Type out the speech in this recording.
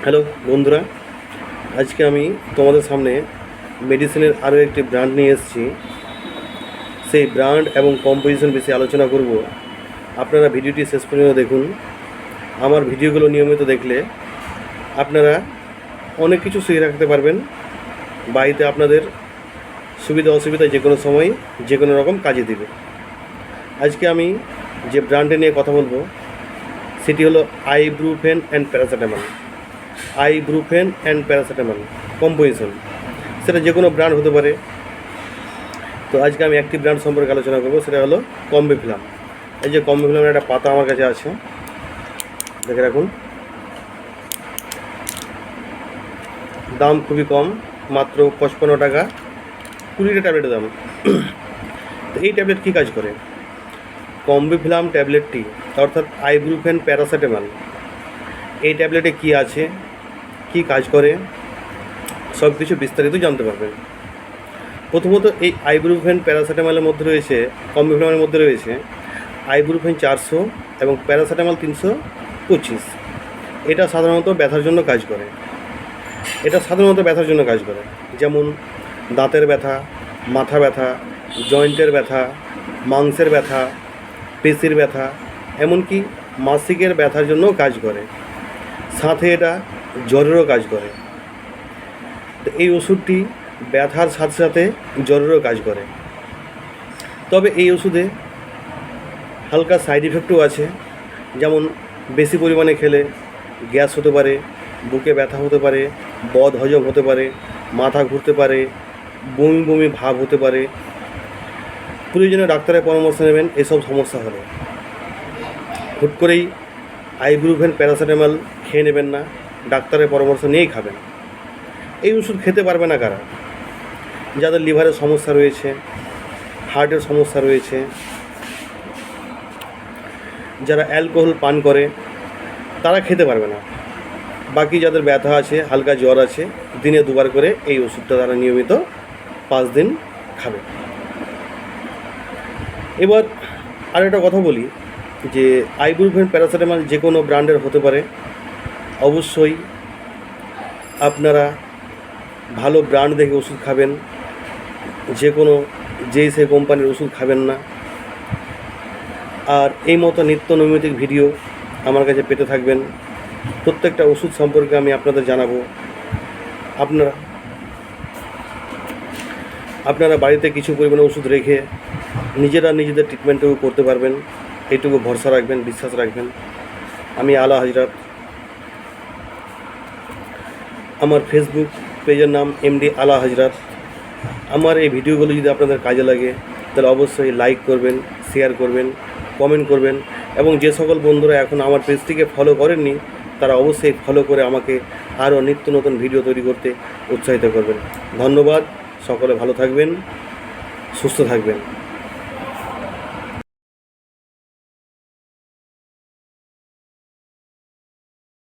Hello বন্ধুরা, আজকে আমি তোমাদের সামনে মেডিসিনের আরও একটি ব্র্যান্ড নিয়ে এসেছি। সেই ব্র্যান্ড এবং কম্পোজিশন বিষয়ে আলোচনা করব। আপনারা ভিডিওটি শেষ পর্যন্ত দেখুন। আমার ভিডিওগুলো নিয়মিত দেখলে আপনারা অনেক কিছু শিখে রাখতে পারবেন। বাড়িতে আপনাদের সুবিধা অসুবিধা যে কোনো সময় যে কোনো রকম কাজে দেবে। আজকে আমি যে ব্র্যান্ডে নিয়ে কথা বলবো সেটি হলো ibuprofen and paracetamol. Ibuprofen and paracetamol composition, সেটা যে কোনো ব্র্যান্ড হতে পারে। তো আজকে আমি একটি ব্র্যান্ড সম্পর্কে আলোচনা করবো, সেটা হলো কম্বিফ্লাম। এই যে কম্বিফ্লামের একটা পাতা আমার কাছে আছে, দেখে রাখুন। দাম খুবই কম, মাত্র 55 টাকা, 20টা ট্যাবলেটের দাম। তো এই ট্যাবলেট কী কাজ করে? কম্বিফ্লাম ট্যাবলেটটি অর্থাৎ আইব্রুফেন প্যারাসিটামল, এই ট্যাবলেটে কী আছে, কী কাজ করে, সব কিছু বিস্তারিত জানতে পারবেন। প্রথমত এই আইব্রুফেন প্যারাসিটামলের মধ্যে রয়েছে, কম্বিফ্লামের মধ্যে রয়েছে আইব্রুফেন 400 এবং প্যারাসিটামল 325। এটা সাধারণত ব্যথার জন্য কাজ করে। যেমন দাঁতের ব্যথা, মাথা ব্যথা, জয়েন্টের ব্যথা, মাংসের ব্যথা, পেশির ব্যথা, এমনকি মাসিকের ব্যথার জন্যও কাজ করে। সাথে এটা জ্বরেরও কাজ করে। তো এই ওষুধটি ব্যথার সাথে সাথে জ্বরেরও কাজ করে। তবে এই ওষুধে হালকা সাইড ইফেক্টও আছে। যেমন বেশি পরিমাণে খেলে গ্যাস হতে পারে, বুকে ব্যথা হতে পারে, বদ হজম হতে পারে, মাথা ঘুরতে পারে, বমি বমি ভাব হতে পারে। প্রয়োজনে ডাক্তারের পরামর্শ নেবেন এসব সমস্যা হলে। হুট করেই আইব্রুফেন প্যারাসিটামল খেয়ে নেবেন না, ডাক্তারের পরামর্শ নিয়েই খাবেন। এই ওষুধ খেতে পারবে না কারা? যাদের লিভারের সমস্যা রয়েছে, হার্টের সমস্যা রয়েছে, যারা অ্যালকোহল পান করে তারা খেতে পারবে না। বাকি যাদের ব্যথা আছে, হালকা জ্বর আছে, দিনে 2বার করে এই ওষুধটা তারা নিয়মিত 5 দিন খাবে। এবার আর একটা কথা বলি যে আইব্রুফেন প্যারাসিটামল যে কোনো ব্র্যান্ডের হতে পারে। অবশ্যই আপনারা ভালো ব্র্যান্ড দেখে ওষুধ খাবেন, সেই কোম্পানির ওষুধ খাবেন না। আর এই মতো নিত্য নৈমিত্তিক ভিডিও আমার কাছে পেতে থাকবেন। প্রত্যেকটা ওষুধ সম্পর্কে আমি আপনাদের জানাবো। আপনারা বাড়িতে কিছু পরিমাণে ওষুধ রেখে নিজেদের ট্রিটমেন্টটুকু করতে পারবেন, এইটুকু ভরসা রাখবেন, বিশ্বাস রাখবেন। আমি আলা হজরত। আমার ফেসবুক পেজের নাম MD আলা হজরত। আমার এই ভিডিওগুলো যদি আপনাদের কাজে লাগে তাহলে অবশ্যই লাইক করবেন, শেয়ার করবেন, কমেন্ট করবেন, এবং যে সকল বন্ধুরা এখন আমার পেজটিকে ফলো করেননি তারা অবশ্যই ফলো করে আমাকে আরও নিত্য নতুন ভিডিও তৈরি করতে উৎসাহিত করবেন। ধন্যবাদ। সকলে ভালো থাকবেন, সুস্থ থাকবেন।